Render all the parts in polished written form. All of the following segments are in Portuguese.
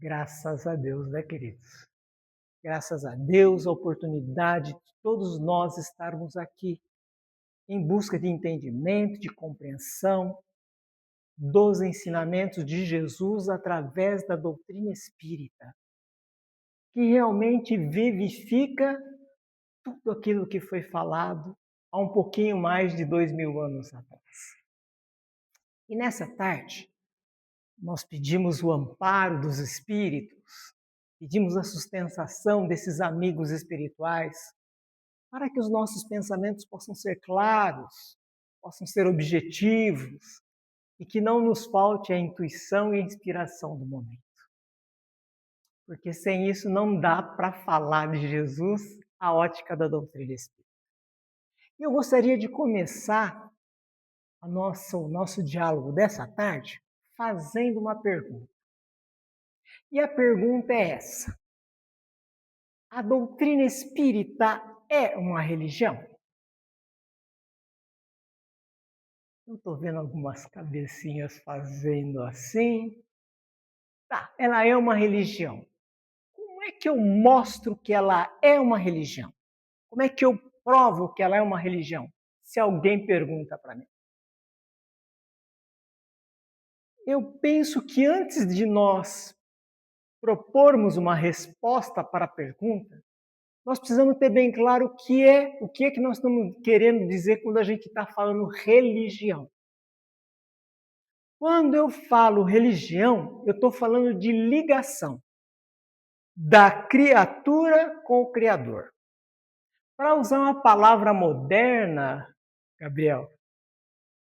Graças a Deus, né, queridos? Graças a Deus, a oportunidade de todos nós estarmos aqui em busca de entendimento, de compreensão dos ensinamentos de Jesus através da doutrina espírita, que realmente vivifica tudo aquilo que foi falado há um pouquinho mais de 2000 anos atrás. E nessa tarde, nós pedimos o amparo dos espíritos, pedimos a sustentação desses amigos espirituais, para que os nossos pensamentos possam ser claros, possam ser objetivos e que não nos falte a intuição e a inspiração do momento. Porque sem isso não dá para falar de Jesus a ótica da doutrina espírita. E eu gostaria de começar o nosso diálogo dessa tarde fazendo uma pergunta. E a pergunta é essa: a doutrina espírita é uma religião? Eu estou vendo algumas cabecinhas fazendo assim. Tá, ela é uma religião. Como é que eu mostro que ela é uma religião? Como é que eu provo que ela é uma religião? Se alguém pergunta para mim. Eu penso que antes de nós propormos uma resposta para a pergunta, nós precisamos ter bem claro o que é que nós estamos querendo dizer quando a gente está falando religião. Quando eu falo religião, eu estou falando de ligação da criatura com o Criador. Para usar uma palavra moderna, Gabriel,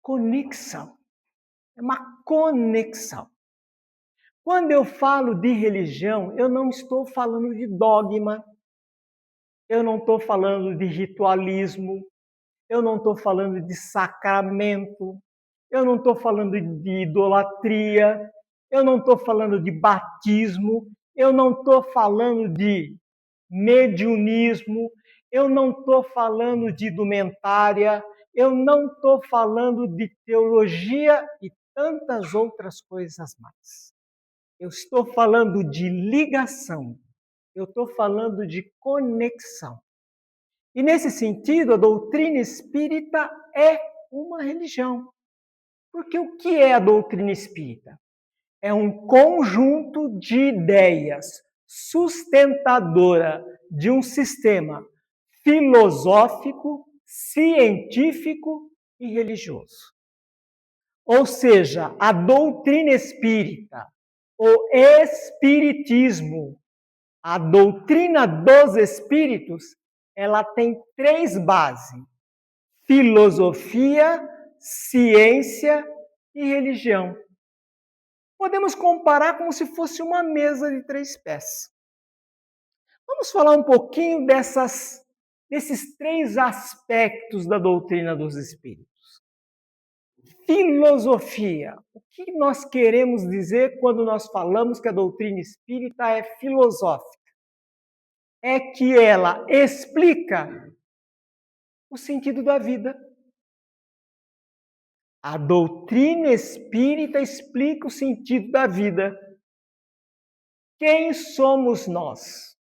conexão. É uma conexão. Quando eu falo de religião, eu não estou falando de dogma, eu não estou falando de ritualismo, eu não estou falando de sacramento, eu não estou falando de idolatria, eu não estou falando de batismo, eu não estou falando de mediunismo, eu não estou falando de indumentária, eu não estou falando de teologia e tantas outras coisas mais. Eu estou falando de ligação, eu estou falando de conexão. E nesse sentido, a doutrina espírita é uma religião. Porque o que é a doutrina espírita? É um conjunto de ideias sustentadora de um sistema filosófico, científico e religioso. Ou seja, a doutrina espírita, o espiritismo, a doutrina dos espíritos, ela tem três bases: filosofia, ciência e religião. Podemos comparar como se fosse uma mesa de três pés. Vamos falar um pouquinho desses três aspectos da doutrina dos espíritos. Filosofia. O que nós queremos dizer quando nós falamos que a doutrina espírita é filosófica? É que ela explica o sentido da vida. A doutrina espírita explica o sentido da vida. Quem somos nós?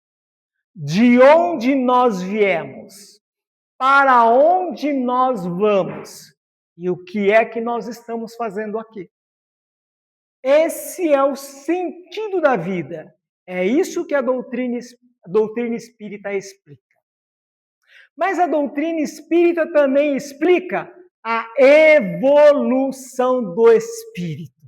De onde nós viemos? Para onde nós vamos? E o que é que nós estamos fazendo aqui? Esse é o sentido da vida. É isso que a doutrina espírita explica. Mas a doutrina espírita também explica a evolução do espírito.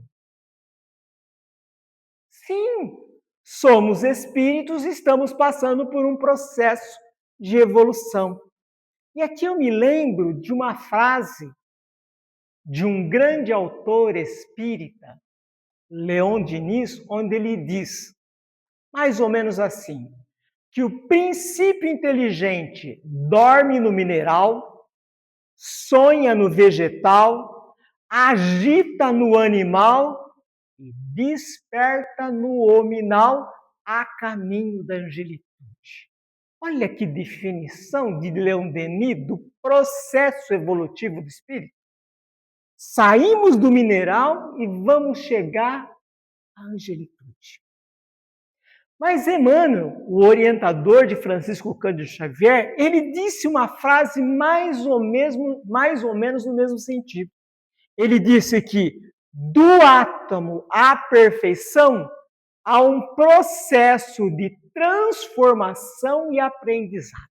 Sim, somos espíritos e estamos passando por um processo de evolução. E aqui eu me lembro de uma frase de um grande autor espírita, Leon Diniz, onde ele diz, mais ou menos assim, que o princípio inteligente dorme no mineral, sonha no vegetal, agita no animal e desperta no hominal a caminho da angelitude. Olha que definição de Leon Denis do processo evolutivo do espírito. Saímos do mineral e vamos chegar à angelitude. Mas Emmanuel, o orientador de Francisco Cândido Xavier, ele disse uma frase mais ou menos no mesmo sentido. Ele disse que do átomo à perfeição há um processo de transformação e aprendizado.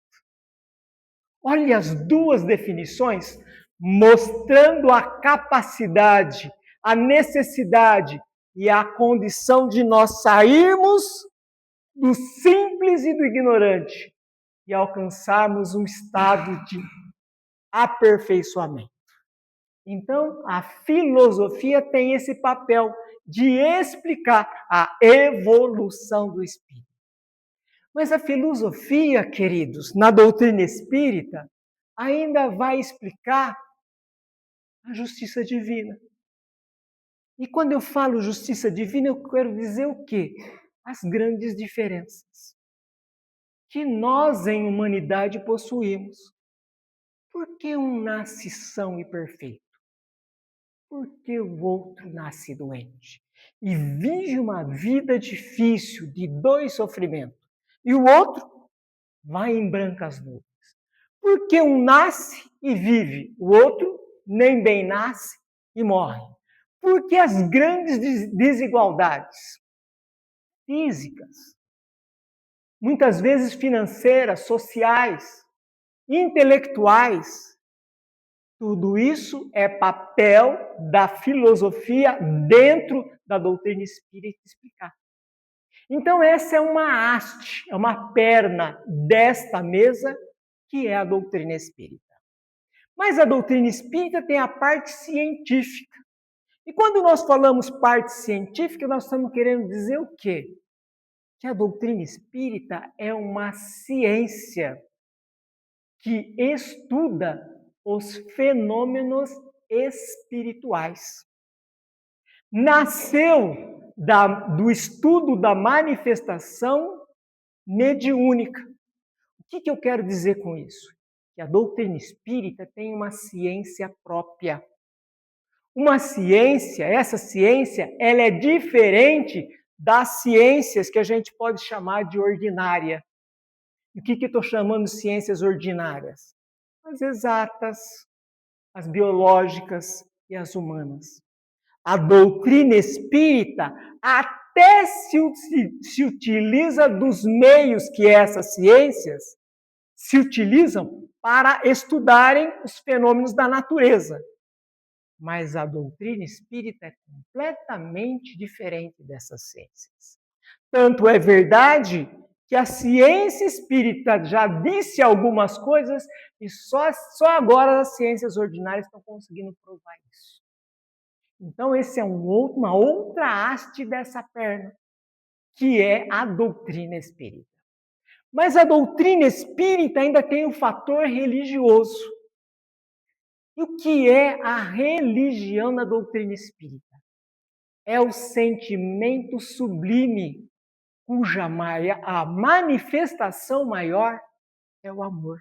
Olha as duas definições mostrando a capacidade, a necessidade e a condição de nós sairmos do simples e do ignorante e alcançarmos um estado de aperfeiçoamento. Então, a filosofia tem esse papel de explicar a evolução do espírito. Mas a filosofia, queridos, na doutrina espírita, ainda vai explicar a justiça divina. E quando eu falo justiça divina, eu quero dizer o quê? As grandes diferenças que nós, em humanidade, possuímos. Por que um nasce são e perfeito? Porque o outro nasce doente e vive uma vida difícil de dor e sofrimento. E o outro vai em brancas nuvens. Porque um nasce e vive, o outro nem bem nasce e morre. Porque as grandes desigualdades físicas, muitas vezes financeiras, sociais, intelectuais, tudo isso é papel da filosofia dentro da doutrina espírita explicar. Então, essa é uma haste, é uma perna desta mesa, que é a doutrina espírita. Mas a doutrina espírita tem a parte científica. E quando nós falamos parte científica, nós estamos querendo dizer o quê? Que a doutrina espírita é uma ciência que estuda os fenômenos espirituais. Nasceu do estudo da manifestação mediúnica. O que eu quero dizer com isso? Que a doutrina espírita tem uma ciência própria. Uma ciência, essa ciência, ela é diferente das ciências que a gente pode chamar de ordinária. E o que eu estou chamando de ciências ordinárias? As exatas, as biológicas e as humanas. A doutrina espírita até se utiliza dos meios que essas ciências se utilizam para estudarem os fenômenos da natureza. Mas a doutrina espírita é completamente diferente dessas ciências. Tanto é verdade que a ciência espírita já disse algumas coisas e só agora as ciências ordinárias estão conseguindo provar isso. Então, esse é uma outra haste dessa perna, que é a doutrina espírita. Mas a doutrina espírita ainda tem um fator religioso. E o que é a religião na doutrina espírita? É o sentimento sublime, cuja a manifestação maior é o amor.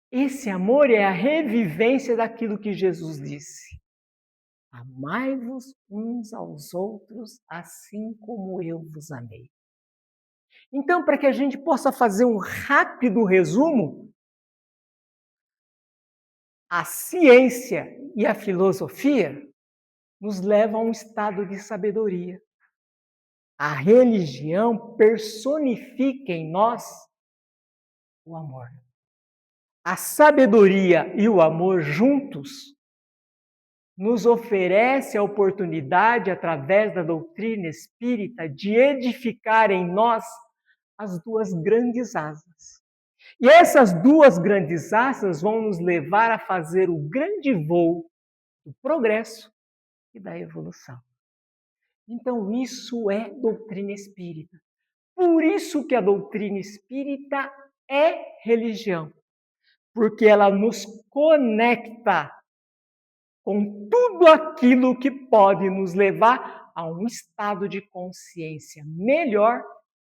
Esse amor é a revivência daquilo que Jesus disse. Amai-vos uns aos outros, assim como eu vos amei. Então, para que a gente possa fazer um rápido resumo, a ciência e a filosofia nos levam a um estado de sabedoria. A religião personifica em nós o amor. A sabedoria e o amor juntos nos oferece a oportunidade, através da doutrina espírita, de edificar em nós as duas grandes asas. E essas duas grandes asas vão nos levar a fazer o grande voo do progresso e da evolução. Então, isso é doutrina espírita. Por isso que a doutrina espírita é religião, porque ela nos conecta com tudo aquilo que pode nos levar a um estado de consciência melhor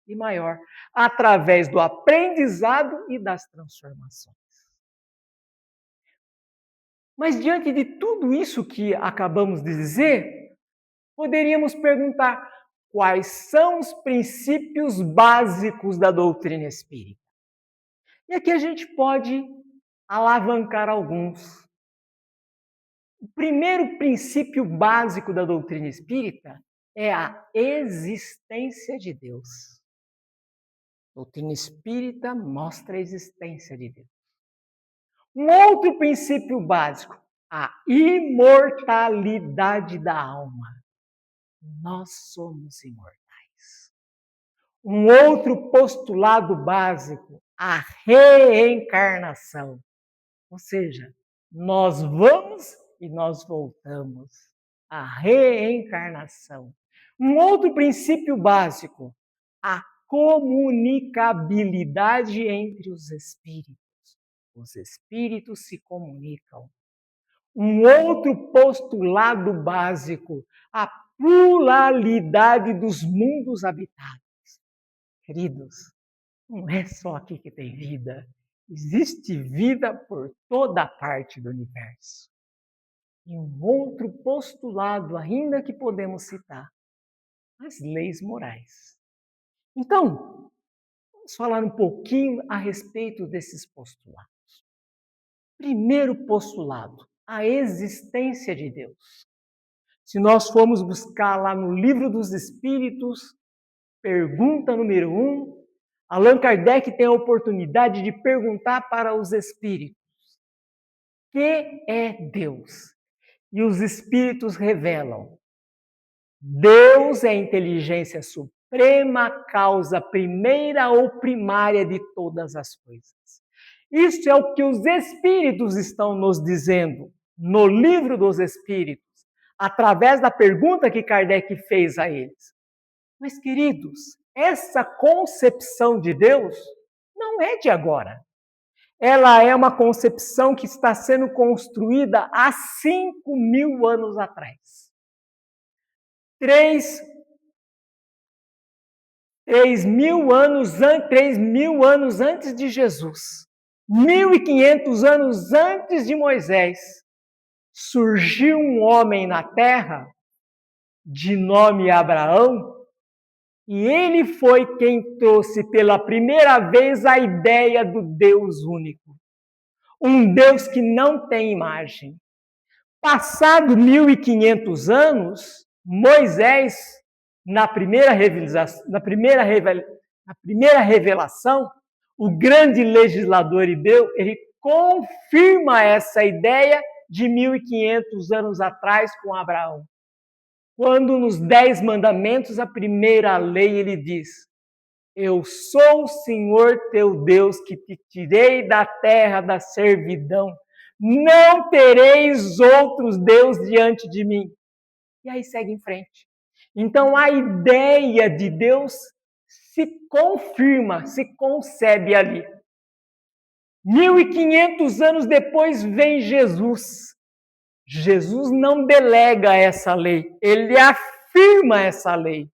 e maior, através do aprendizado e das transformações. Mas diante de tudo isso que acabamos de dizer, poderíamos perguntar: quais são os princípios básicos da doutrina espírita. E aqui a gente pode alavancar alguns. O primeiro princípio básico da doutrina espírita é a existência de Deus. A doutrina espírita mostra a existência de Deus. Um outro princípio básico, a imortalidade da alma. Nós somos imortais. Um outro postulado básico, a reencarnação. Ou seja, nós vamos e nós voltamos. A reencarnação. Um outro princípio básico, a comunicabilidade entre os espíritos. Os espíritos se comunicam. Um outro postulado básico, a pluralidade dos mundos habitados. Queridos, não é só aqui que tem vida. Existe vida por toda parte do universo. E um outro postulado ainda que podemos citar, as leis morais. Então, vamos falar um pouquinho a respeito desses postulados. Primeiro postulado, a existência de Deus. Se nós formos buscar lá no Livro dos Espíritos, pergunta número 1, Allan Kardec tem a oportunidade de perguntar para os espíritos: que é Deus? E os espíritos revelam: Deus é a inteligência suprema, causa primeira ou primária de todas as coisas. Isso é o que os espíritos estão nos dizendo no Livro dos Espíritos, através da pergunta que Kardec fez a eles. Mas, queridos, essa concepção de Deus não é de agora. Ela é uma concepção que está sendo construída há 5.000 anos atrás. 3.000 anos antes de Jesus. 1.500 anos antes de Moisés. Surgiu um homem na terra, de nome Abraão, e ele foi quem trouxe pela primeira vez a ideia do Deus único. Um Deus que não tem imagem. Passado 1.500 anos, Moisés, na primeira revelação, o grande legislador hebreu, ele confirma essa ideia de 1.500 anos atrás com Abraão. Quando nos 10 mandamentos, a primeira lei, ele diz: eu sou o Senhor teu Deus que te tirei da terra da servidão. Não tereis outros deuses diante de mim. E aí segue em frente. Então a ideia de Deus se confirma, se concebe ali. 1.500 anos depois vem Jesus. Jesus não delega essa lei, ele afirma essa lei,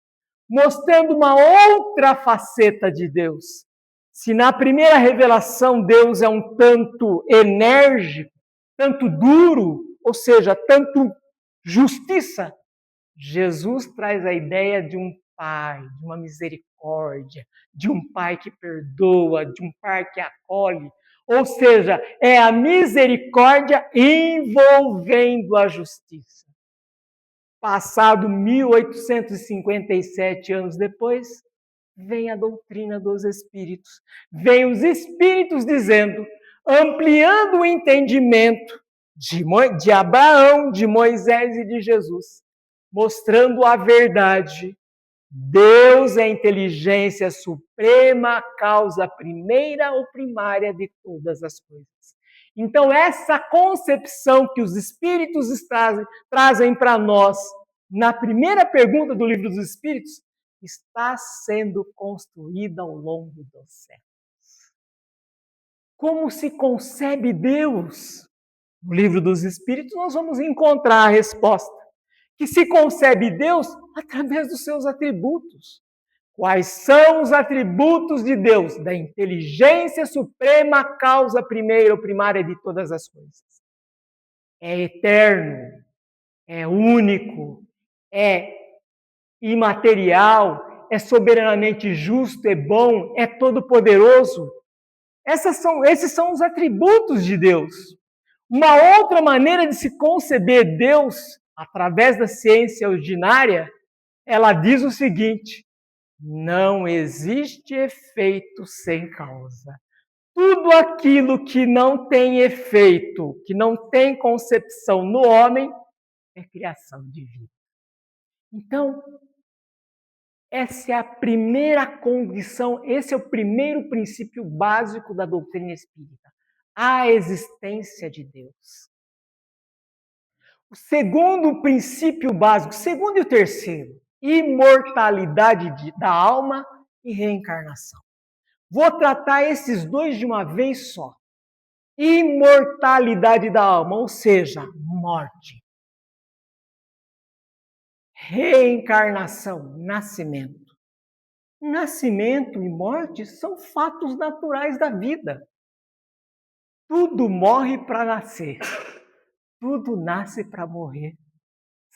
mostrando uma outra faceta de Deus. Se na primeira revelação Deus é um tanto enérgico, tanto duro, ou seja, tanto justiça, Jesus traz a ideia de um pai, de uma misericórdia, de um pai que perdoa, de um pai que acolhe. Ou seja, é a misericórdia envolvendo a justiça. Passado 1.857 anos depois, vem a doutrina dos espíritos. Vem os espíritos dizendo, ampliando o entendimento de Abraão, de Moisés e de Jesus, mostrando a verdade. Deus é a inteligência suprema, causa primeira ou primária de todas as coisas. Então, essa concepção que os espíritos trazem para nós, na primeira pergunta do Livro dos Espíritos, está sendo construída ao longo dos séculos. Como se concebe Deus? No Livro dos Espíritos, nós vamos encontrar a resposta. Que se concebe Deus através dos seus atributos. Quais são os atributos de Deus? Da inteligência suprema, causa primeira ou primária de todas as coisas. É eterno, é único, é imaterial, é soberanamente justo, é bom, é todo-poderoso. Esses são os atributos de Deus. Uma outra maneira de se conceber Deus, através da ciência ordinária, ela diz o seguinte: não existe efeito sem causa. Tudo aquilo que não tem efeito, que não tem concepção no homem, é criação divina. Então, essa é a primeira condição, esse é o primeiro princípio básico da doutrina espírita, a existência de Deus. O segundo princípio básico, segundo e o terceiro, imortalidade da alma e reencarnação. Vou tratar esses dois de uma vez só. Imortalidade da alma, ou seja, morte. Reencarnação, nascimento. Nascimento e morte são fatos naturais da vida. Tudo morre para nascer. Tudo nasce para morrer.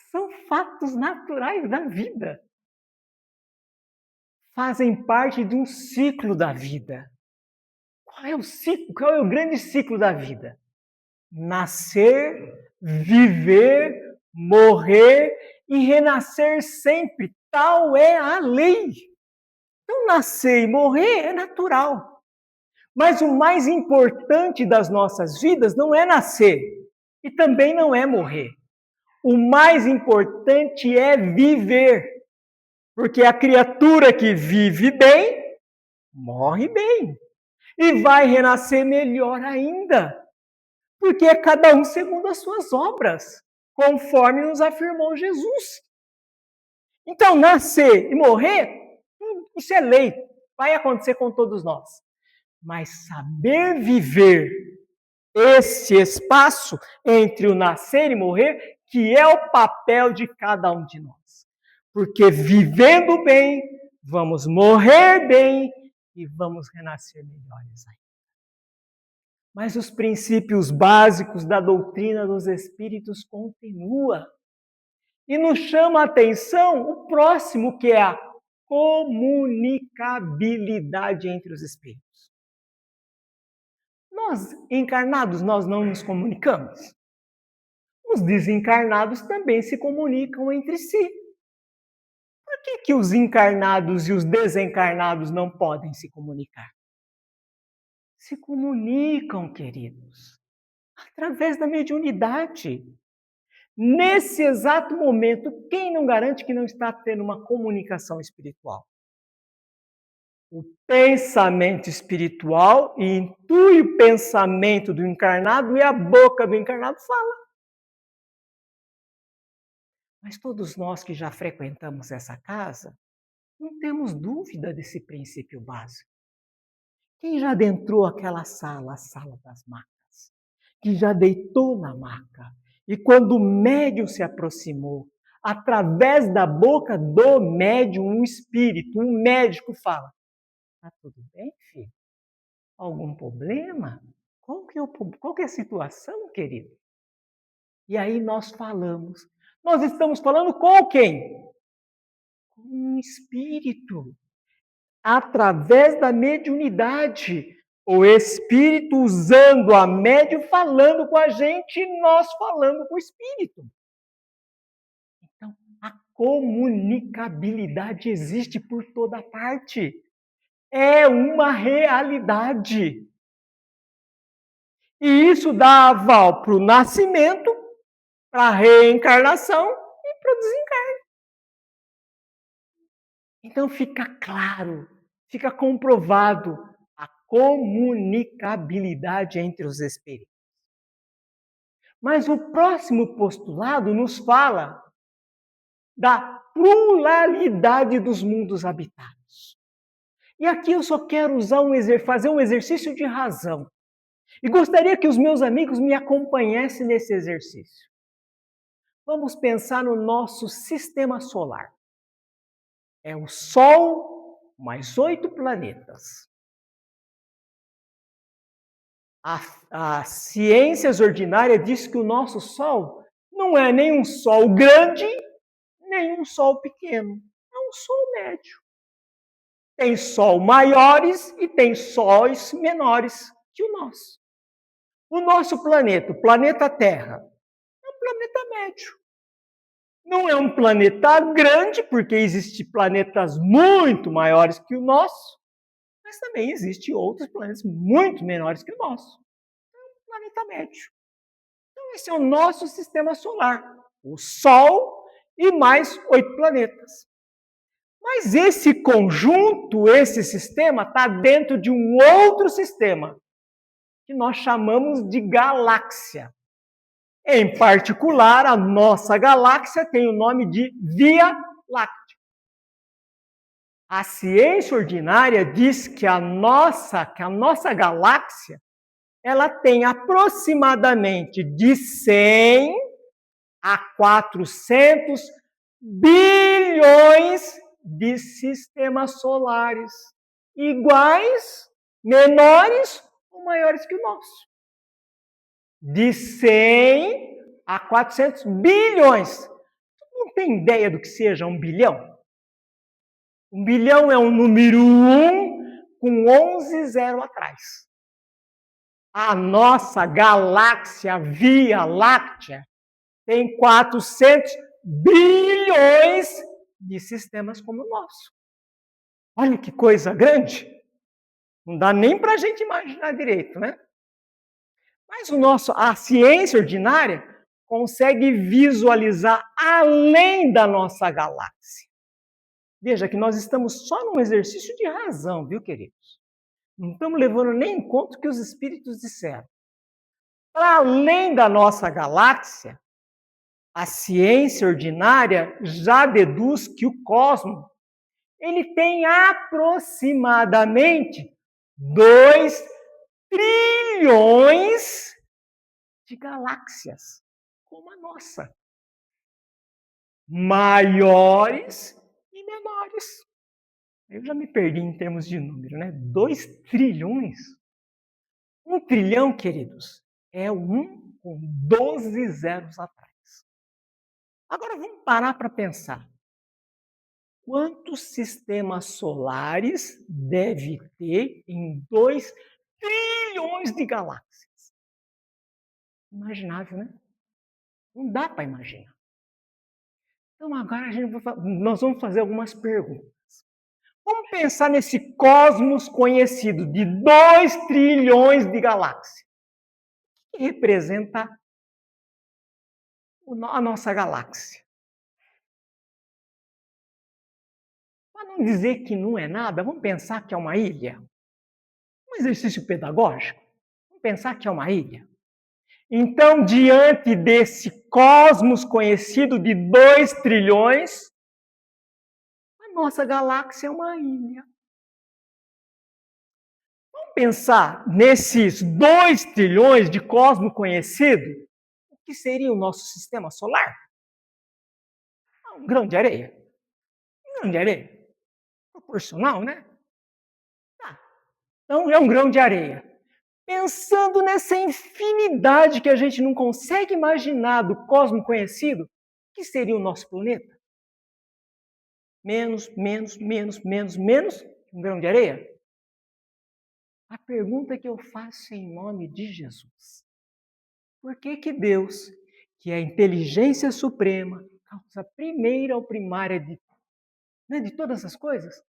São fatos naturais da vida. Fazem parte de um ciclo da vida. Qual é o ciclo? Qual é o grande ciclo da vida? Nascer, viver, morrer e renascer sempre. Tal é a lei. Então, nascer e morrer é natural. Mas o mais importante das nossas vidas não é nascer e também não é morrer. O mais importante é viver. Porque a criatura que vive bem, morre bem. E vai renascer melhor ainda. Porque é cada um segundo as suas obras, conforme nos afirmou Jesus. Então, nascer e morrer, isso é lei, vai acontecer com todos nós. Mas saber viver esse espaço entre o nascer e morrer, que é o papel de cada um de nós. Porque vivendo bem, vamos morrer bem e vamos renascer melhores ainda. Mas os princípios básicos da doutrina dos espíritos continuam. E nos chama a atenção o próximo, que é a comunicabilidade entre os espíritos. Nós, encarnados, nós não nos comunicamos. Os desencarnados também se comunicam entre si. Por que os encarnados e os desencarnados não podem se comunicar? Se comunicam, queridos, através da mediunidade. Nesse exato momento, quem não garante que não está tendo uma comunicação espiritual? O pensamento espiritual intui o pensamento do encarnado e a boca do encarnado fala. Mas todos nós que já frequentamos essa casa, não temos dúvida desse princípio básico. Quem já adentrou aquela sala, a sala das macas, que já deitou na maca, e quando o médium se aproximou, através da boca do médium, um espírito, um médico fala: "Tá tudo bem, filho? Algum problema? Qual que é a situação, querido?" E aí nós falamos. Nós estamos falando com quem? Com um espírito. Através da mediunidade. O espírito usando a médium, falando com a gente, e nós falando com o espírito. Então, a comunicabilidade existe por toda parte. É uma realidade. E isso dá aval para o nascimento, para a reencarnação e para o desencarne. Então fica claro, fica comprovado a comunicabilidade entre os espíritos. Mas o próximo postulado nos fala da pluralidade dos mundos habitados. E aqui eu só quero fazer um exercício de razão. E gostaria que os meus amigos me acompanhassem nesse exercício. Vamos pensar no nosso sistema solar. É o Sol mais 8 planetas. A ciências ordinária diz que o nosso Sol não é nem um Sol grande, nem um Sol pequeno. um Sol médio. Tem Sol maiores e tem sóis menores que o nosso. O nosso planeta, o planeta Terra, é um planeta médio. Não é um planeta grande, porque existem planetas muito maiores que o nosso, mas também existem outros planetas muito menores que o nosso. É um planeta médio. Então, esse é o nosso sistema solar. O Sol e mais 8 planetas. Mas esse conjunto, esse sistema, está dentro de um outro sistema, que nós chamamos de galáxia. Em particular, a nossa galáxia tem o nome de Via Láctea. A ciência ordinária diz que a nossa galáxia ela tem aproximadamente de 100 a 400 bilhões de sistemas solares, iguais, menores ou maiores que o nosso. De 100 a 400 bilhões. Não tem ideia do que seja 1 bilhão? 1 bilhão é um número 1 com 11 zeros atrás. A nossa galáxia Via Láctea tem 400 bilhões de sistemas como o nosso. Olha que coisa grande. Não dá nem para a gente imaginar direito, né? Mas a ciência ordinária consegue visualizar além da nossa galáxia. Veja que nós estamos só num exercício de razão, viu, queridos? Não estamos levando nem em conta o que os espíritos disseram. Para além da nossa galáxia, a ciência ordinária já deduz que o cosmos ele tem aproximadamente 2 trilhões de galáxias, como a nossa. Maiores e menores. Eu já me perdi em termos de número, né? 2 trilhões. 1 trilhão, queridos, é 1 com 12 zeros atrás. Agora vamos parar para pensar. Quantos sistemas solares deve ter em 2 trilhões de galáxias? Imaginável, né? Não dá para imaginar. Então agora nós vamos fazer algumas perguntas. Vamos pensar nesse cosmos conhecido de 2 trilhões de galáxias. O que representa a nossa galáxia? Para não dizer que não é nada, vamos pensar que é uma ilha. Um exercício pedagógico. Vamos pensar que é uma ilha. Então, diante desse cosmos conhecido de 2 trilhões, a nossa galáxia é uma ilha. Vamos pensar nesses 2 trilhões de cosmos conhecido, o que seria o nosso sistema solar? Um grão de areia. Um grão de areia. Proporcional, né? Tá. Então, é um grão de areia. Pensando nessa infinidade que a gente não consegue imaginar do cosmos conhecido, o que seria o nosso planeta? Menos um grão de areia? A pergunta que eu faço em nome de Jesus. Por que que Deus, que é a inteligência suprema, causa primeira ou primária de todas as coisas,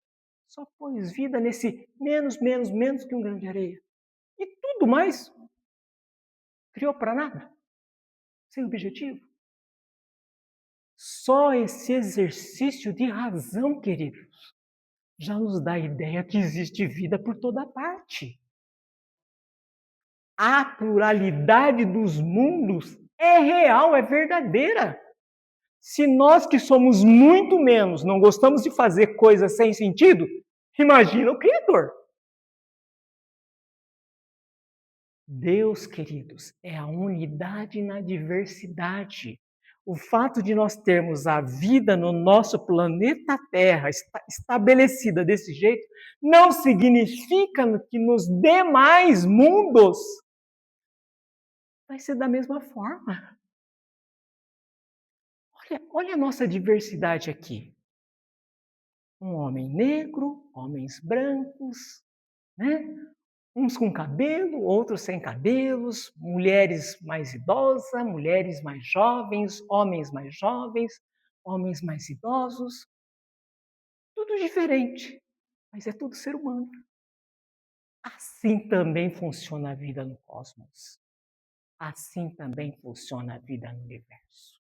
só pôs vida nesse menos que um grão de areia? E tudo mais criou para nada? Sem objetivo? Só esse exercício de razão, queridos, já nos dá a ideia que existe vida por toda parte. A pluralidade dos mundos é real, é verdadeira. Se nós que somos muito menos não gostamos de fazer coisas sem sentido, imagina o Criador. Deus, queridos, é a unidade na diversidade. O fato de nós termos a vida no nosso planeta Terra estabelecida desse jeito, não significa que nos demais mundos vai ser da mesma forma. Olha a nossa diversidade aqui. Um homem negro, homens brancos, né? Uns com cabelo, outros sem cabelos, mulheres mais idosas, mulheres mais jovens, homens mais idosos, tudo diferente, mas é tudo ser humano. Assim também funciona a vida no cosmos. Assim também funciona a vida no universo.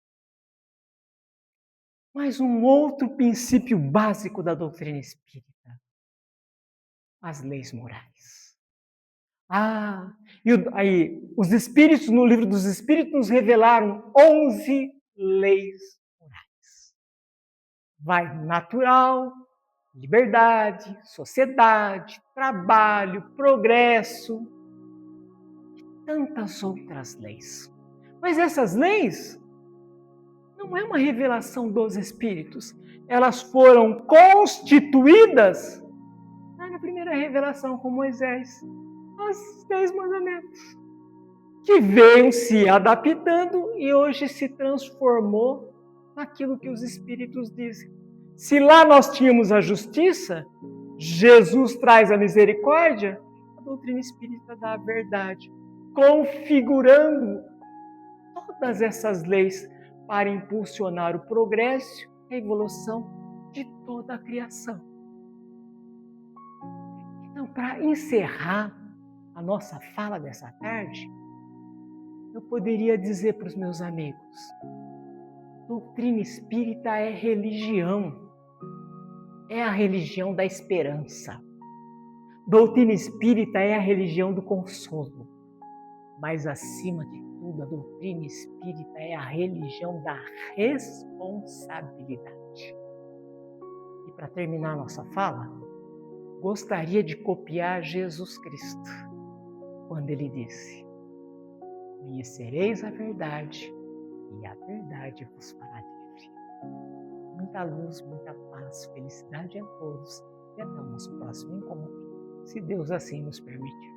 Mas um outro princípio básico da doutrina espírita: as leis morais. Aí, os Espíritos, no livro dos Espíritos, nos revelaram 11 leis morais. Vai natural, liberdade, sociedade, trabalho, progresso, e tantas outras leis. Mas essas leis não é uma revelação dos Espíritos. Elas foram constituídas na primeira revelação com Moisés, os 10 mandamentos, que veio se adaptando e hoje se transformou naquilo que os Espíritos dizem. Se lá nós tínhamos a justiça, Jesus traz a misericórdia, a doutrina espírita dá a verdade, configurando todas essas leis para impulsionar o progresso e a evolução de toda a criação. Então, para encerrar a nossa fala dessa tarde, eu poderia dizer para os meus amigos: doutrina espírita é religião, é a religião da esperança. Doutrina espírita é a religião do consolo. Mas, acima de tudo, a doutrina espírita é a religião da responsabilidade. E para terminar nossa fala, gostaria de copiar Jesus Cristo, quando ele disse: conhecereis a verdade e a verdade vos fará livre. Muita luz, muita paz, felicidade a todos e até o nosso próximo encontro, se Deus assim nos permitir.